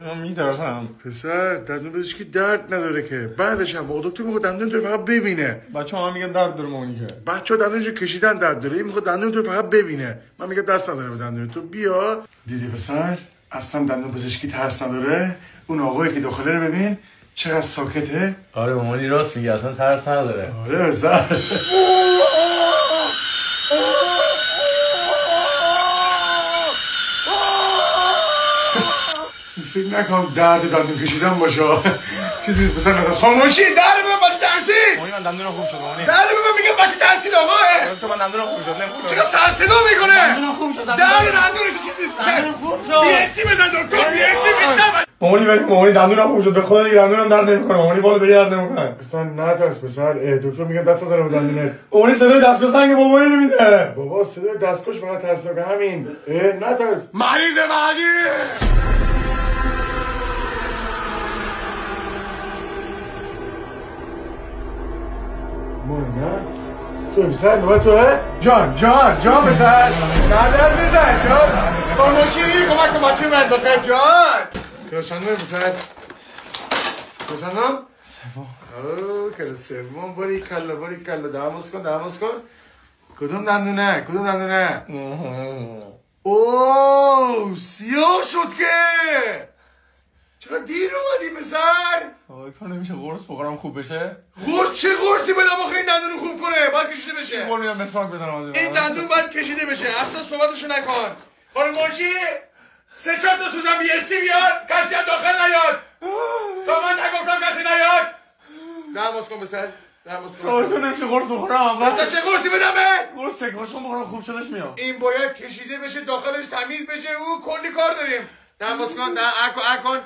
من میترسم پسر دندون پزشکی درد نداره که. بعدش هم با دکتر میگه دندون تو فقط ببینه. بچه‌ها میگن درد داره مونیکه. بچه‌ها دندونشو کشیدن درد داره. این میگه دندون تو فقط ببینه. من میگم دست نزنه به دندون تو. بیا. دیدی پسر؟ اصلا دندون پزشکی ترس نداره. اون آقایی که داخله رو ببین چقدر ساکته. آره مامانی راست میگه، اصلا ترس نداره. آره پسر. فکر نکنم درد دندون کشیدن باشه. چیزی نیست پسر. نفس خاموشی. درد من باشه ترسید. مامانی من دندونم خوب شد مامانی. درد من میگم باشه ترسید آقا. تو من دندونم خوب شد. نمیخوام. چرا سر صدا میکنه؟ دندونم خوب شد. درد دندونش چیزی نیست پسر. بی اس بزن دکتر. بی اس بیشتر. مامانی دندونم خوب شد. به خدا دیگه دندونم درد نمیکنه. مامانی والا دیگه درد نمیکنه. پسر نترس پسر. دکتر میگم دست نزن به دندونت. مامانی صدای دستگاه زنگ بابایی نمیده. بابا صدای دستکش فقط ترسناکه همین. نترس. مریض بعدی. نه تو پسر نوبت توه؟ جان پسر نادر بزن جان. خاموشی کمک کن بچه من بخیر جان. کلاشاندم پسر. کلاشاندم؟ سوم. کلا سوم. باری کلا دماز کن. کدوم دندونه؟ اوه سیاه شد که. چقدر دیر اومدی پسر؟ تو نمیشه قرص بخورم خوب بشه؟ قرص چه قرصی بدم آخه این دندون خوب کنه؟ باید کشیده بشه. قول میدم مسواک بزنم. این دندون باید کشیده بشه. اصلا صحبتشو نکن. خانم مرشی 3-4 تا سوزن بی اسی بیار. کسی هم داخل نیاد. تا من نگفتم کسی نیاد. دماز کن پسر. تو نمیشه قرص بخورم. اصلا چه قرصی بدم به؟ قرص چه قرص بخورم خوب شدش میام. این باید کشیده بشه داخلش تمیز بشه. او کلی کار داریم. دماز کن. اکن.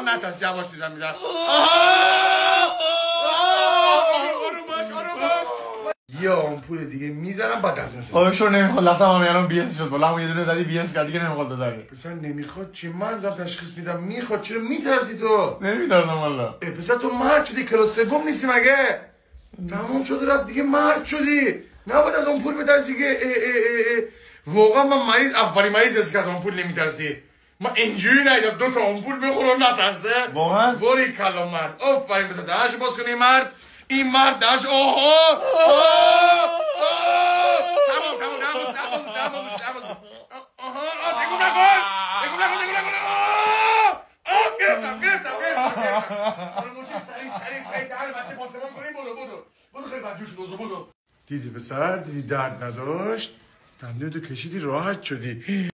نترس یواش دیزم میزن. آروم باش. یه آمپول دیگه میزنم بعد دندون. دکتر نمیخواد لثم هم الان بی اس شد. والا یه دونه زدی بی اس کرد دیگه نمیخواد بزنه. پسر نمیخواد چی؟ من دارم تشخیص میدم. میخواد. چرا میترسی تو؟ نمیترسم والا. پسر تو مرد شدی. کلاس سوم نیستی مگه؟ تمام شده رفت دیگه. مرد شدی. نباید از آمپول بترسی که واقعا من اولین مریض هستی که از آمپول نمیترسی. من اینجوری ندیدم 2 تا آمپول بخورم نترسه. واقعا؟ باری کلا مرد. آفرین. بسه دهش باز کنی مرد. این مرد دهش. تمام تکون نکن. گرفتم. سریع دهن بچه پاسبان کنیم. برو خیلی بد جوش بودو. دیدی پسر؟ دیدی درد نداشت؟ دندون تو کشیدی راحت شدی.